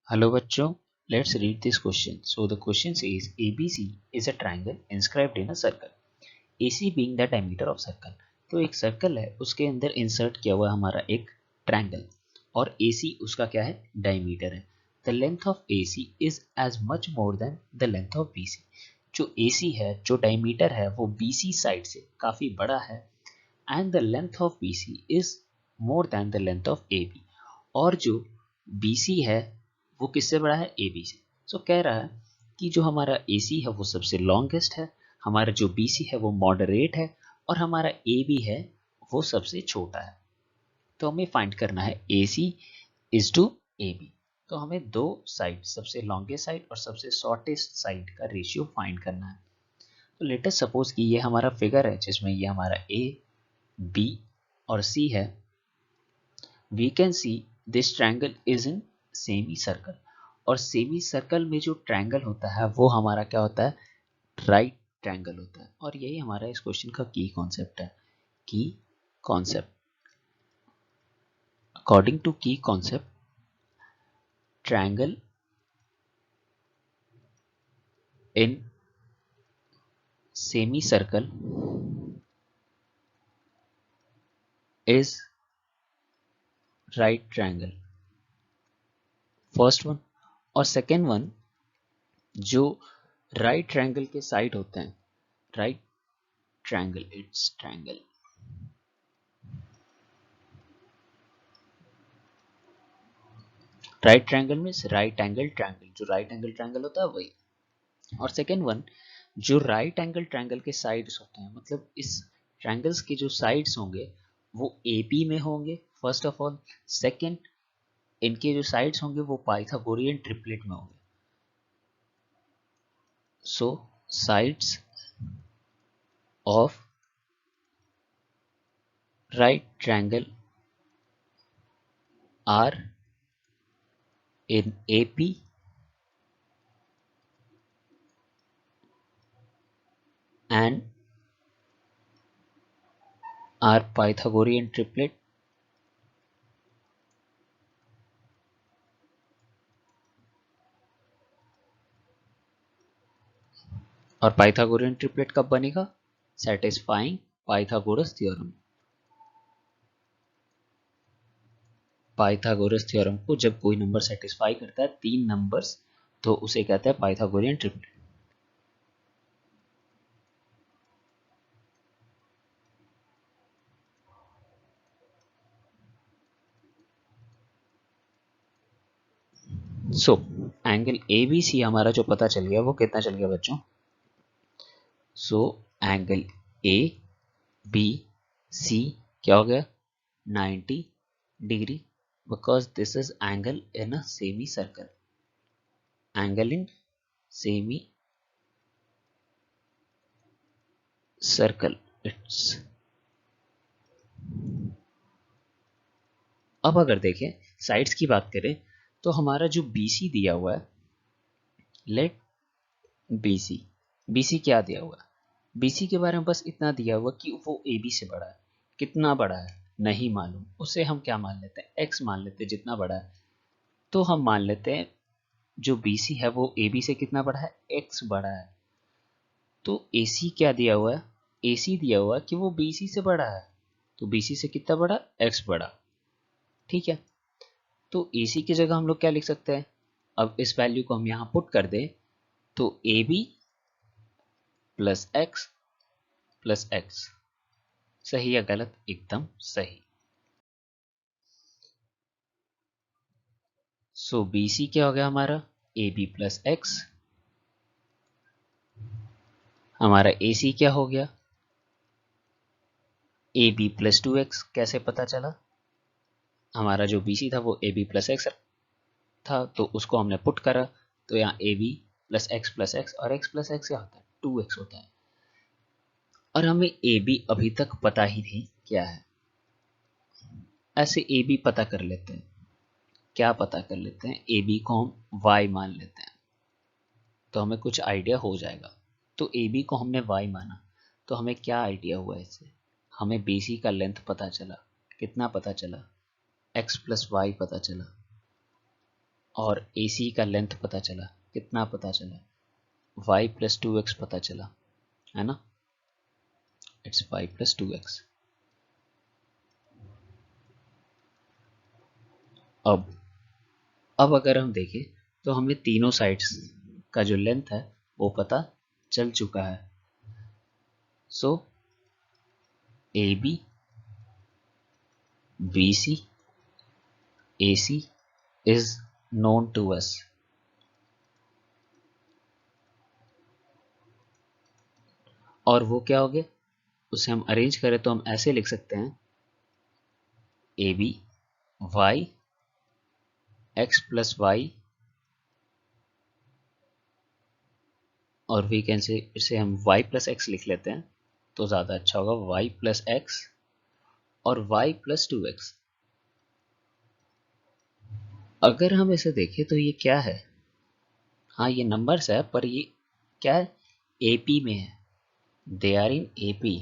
Hello बच्चों, let's read this question. So the question says ABC is a triangle inscribed in a circle. AC being the diameter of circle. तो एक circle है, उसके अंदर insert किया हुआ हमारा एक ट्रायंगल और AC उसका क्या है, डायमीटर है. The length of AC is as much more than the length of BC. जो AC है, जो डायमीटर है, वो BC साइड से काफ़ी बड़ा है and the length of BC is more than the length of AB. और जो BC है वो किससे बड़ा है, AB से. सो कह रहा है कि जो हमारा AC है वो सबसे लॉन्गेस्ट है, हमारा जो BC है वो मॉडरेट है और हमारा AB है वो सबसे छोटा है. तो हमें फाइंड करना है AC इज टू AB. तो हमें दो साइड, सबसे लॉन्गेस्ट साइड और सबसे शॉर्टेस्ट साइड का रेशियो फाइंड करना है. तो लेटेस्ट सपोज कि ये हमारा फिगर है जिसमें ये हमारा A, B और C है. We can see this triangle is in semicircle. और सेमी सर्कल में जो ट्रायंगल होता है वो हमारा क्या होता है, राइट ट्रायंगल होता है. और यही हमारा इस क्वेश्चन का की कॉन्सेप्ट है. की कॉन्सेप्ट, अकॉर्डिंग टू की concept, triangle in semi circle is right triangle. First one. और सेकेंड वन, जो राइट ट्रायंगल के साइड होते हैं, right triangle, it's triangle. Right triangle means right angle triangle, जो राइट एंगल ट्रायंगल होता है वही. और सेकेंड वन, जो राइट एंगल ट्रायंगल के साइड्स होते हैं, मतलब इस ट्रायंगल्स के जो साइड्स होंगे वो AP में होंगे फर्स्ट ऑफ ऑल. सेकेंड, इनके जो साइड्स होंगे वो पाइथागोरियन ट्रिपलेट में होंगे. So sides of right triangle are in AP and are Pythagorean triplet. और पाइथागोरियन ट्रिपलेट कब बनेगा, satisfying Pythagoras theorem. Pythagoras theorem को जब कोई नंबर सेटिस्फाई करता है, तीन नंबर्स, तो उसे कहते हैं Pythagorean triplet. So angle ABC हमारा जो पता चल गया वो कितना चल गया बच्चों. सो एंगल ABC क्या हो गया, 90 degree, because this is angle in a semi circle. Angle in semi circle it's. अब अगर देखें साइड्स की बात करें तो हमारा जो BC दिया हुआ है, लेट BC क्या दिया हुआ है, BC के बारे में बस इतना दिया हुआ कि वो AB से बड़ा है. कितना बड़ा है नहीं मालूम, उसे हम क्या मान लेते हैं, X मान लेते हैं जितना बड़ा है. तो हम मान लेते हैं जो BC है वो AB से कितना बड़ा है, X बड़ा है. तो AC क्या दिया हुआ है, AC दिया हुआ है कि वो BC से बड़ा है, तो BC से कितना बड़ा, X बड़ा. ठीक है. तो AC की जगह हम लोग क्या लिख सकते हैं, अब इस वैल्यू को हम यहाँ पुट कर दें तो AB plus x plus x. सही या गलत, एकदम सही. सो BC क्या हो गया हमारा, AB प्लस एक्स. हमारा AC क्या हो गया, AB प्लस 2x. कैसे पता चला, हमारा जो BC था वो AB प्लस एक्स था, तो उसको हमने पुट करा, तो यहाँ AB प्लस एक्स और x प्लस एक्स क्या होता है, 2x होता है. और हमें AB अभी तक पता ही नहीं क्या है. ऐसे AB पता कर लेते हैं, क्या पता कर लेते हैं, AB को हम y मान लेते हैं तो हमें कुछ आइडिया हो जाएगा. तो AB को हमने y माना तो हमें क्या आइडिया हुआ इससे, हमें BC का लेंथ पता चला. कितना पता चला, x प्लस वाई पता चला. और AC का लेंथ पता चला, कितना पता चला, y + 2x पता चला, है ना, इट्स y + 2x। अब अगर हम देखें तो हमें तीनों साइड्स का जो लेंथ है वो पता चल चुका है। So AB, BC, AC is known to us। और वो क्या हो गया, उसे हम अरेंज करें तो हम ऐसे लिख सकते हैं AB y x + y, और वी कैन से इसे हम y + x लिख लेते हैं तो ज़्यादा अच्छा होगा, y + x और y + 2x। अगर हम इसे देखें तो ये क्या है, हाँ ये नंबर्स है, पर ये क्या है, AP में है, दे आर इन AP।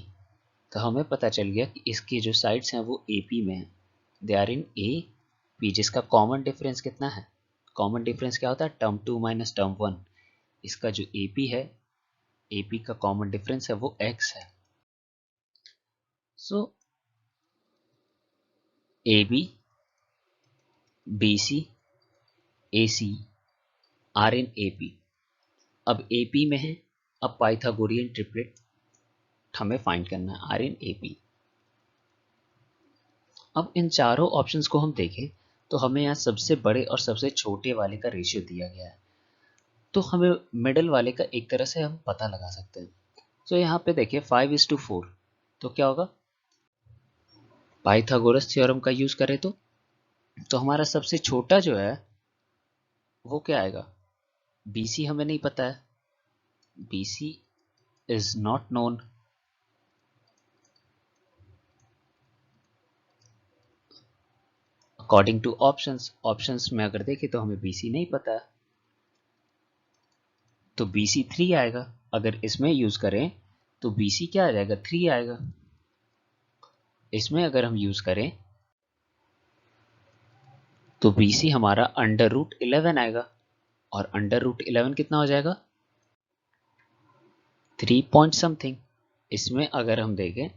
तो हमें पता चल गया कि इसकी जो साइड्स हैं वो AP में है, दे आर इन AP, जिसका कॉमन डिफरेंस कितना है, कॉमन डिफरेंस क्या होता है, टर्म 2 - टर्म 1। इसका जो AP है, AP का कॉमन डिफरेंस है वो x है। So AB, BC, AC are in AP। अब AP में है, अब पाइथागोरियन ट्रिपलेट हमें फाइंड करना है, आर इन AP। अब इन चारों ऑप्शंस को हम देखें तो हमें यहाँ सबसे बड़े और सबसे छोटे वाले का रेशियो दिया गया है, तो हमें मिडल वाले का एक तरह से हम पता लगा सकते हैं। तो यहाँ पे देखिए 5:4, तो क्या होगा, पाइथागोरस थ्योरम का यूज करें तो हमारा सबसे छोटा जो है वो क्या आएगा, BC हमें नहीं पता है, BC is not known, according two options में अगर देखें तो हमें BC नहीं पता है, तो BC 3 आएगा। अगर इसमें यूज करें तो BC क्या आ जाएगा, 3 आएगा। इसमें अगर हम यूज करें तो BC हमारा √11 आएगा, और √11 कितना हो जाएगा, 3 पॉइंट समथिंग। इसमें अगर हम देखें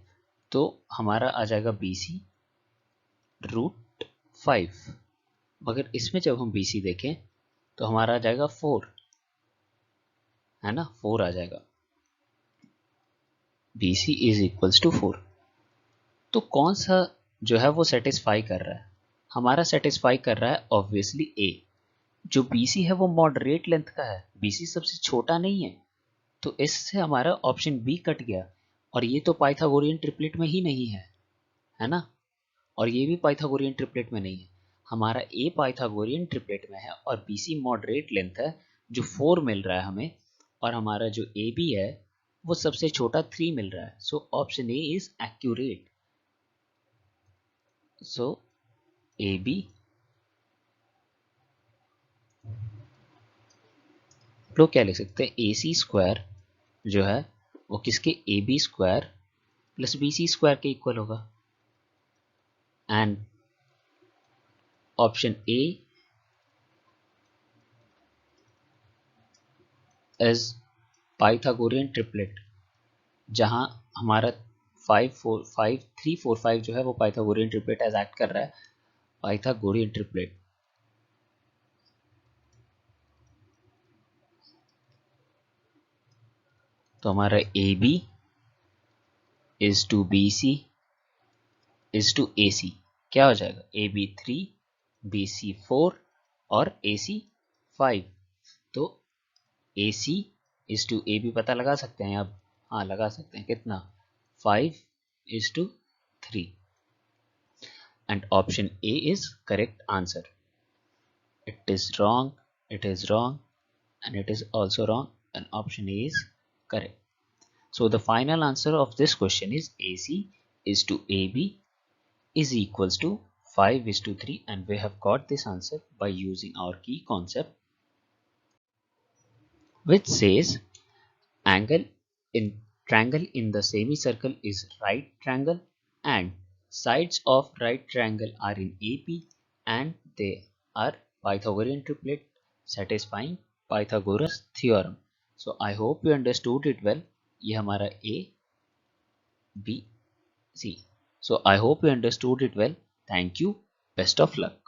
तो हमारा आ जाएगा BC √5, मगर इसमें जब हम BC देखें तो हमारा आ जाएगा 4, है ना, 4 आ जाएगा, BC = 4। तो कौन सा जो है वो सेटिस्फाई कर रहा है, हमारा सेटिस्फाई कर रहा है ऑब्वियसली A। जो BC है वो मॉडरेट लेंथ का है, BC सबसे छोटा नहीं है, तो इससे हमारा ऑप्शन B कट गया। और ये तो पाइथागोरियन ट्रिपलेट में ही नहीं है ना, और ये भी पाइथागोरियन ट्रिपलेट में नहीं है। हमारा A पाइथागोरियन ट्रिपलेट में है और BC मॉडरेट लेंथ है जो 4 मिल रहा है हमें, और हमारा जो AB है वो सबसे छोटा 3 मिल रहा है। So option A is accurate. So AB लोग क्या लिख सकते हैं, AC² जो है वो किसके, AB² + BC² के इक्वल होगा, and option A is Pythagorean triplet, जहां हमारा 3 4 5 जो है वो पाइथागोरियन ट्रिपलेट एज एक्ट कर रहा है, पाइथागोरियन ट्रिपलेट। तो हमारा AB = BC = AC क्या हो जाएगा, AB 3, BC 4 और AC 5। तो AC = पता लगा सकते हैं अब, हाँ लगा सकते हैं, कितना, 5:3, and option A is correct answer। It is wrong, it is wrong, and it is also wrong, and option A is correct। So the final answer of this question is AC = AB is equals to 5:3, and we have got this answer by using our key concept, which says angle in triangle in the semicircle is right triangle, and sides of right triangle are in AP and they are Pythagorean triplet satisfying Pythagoras theorem. So I hope you understood it well. ये हमारा A, B, C. So I hope you understood it well. Thank you. Best of luck.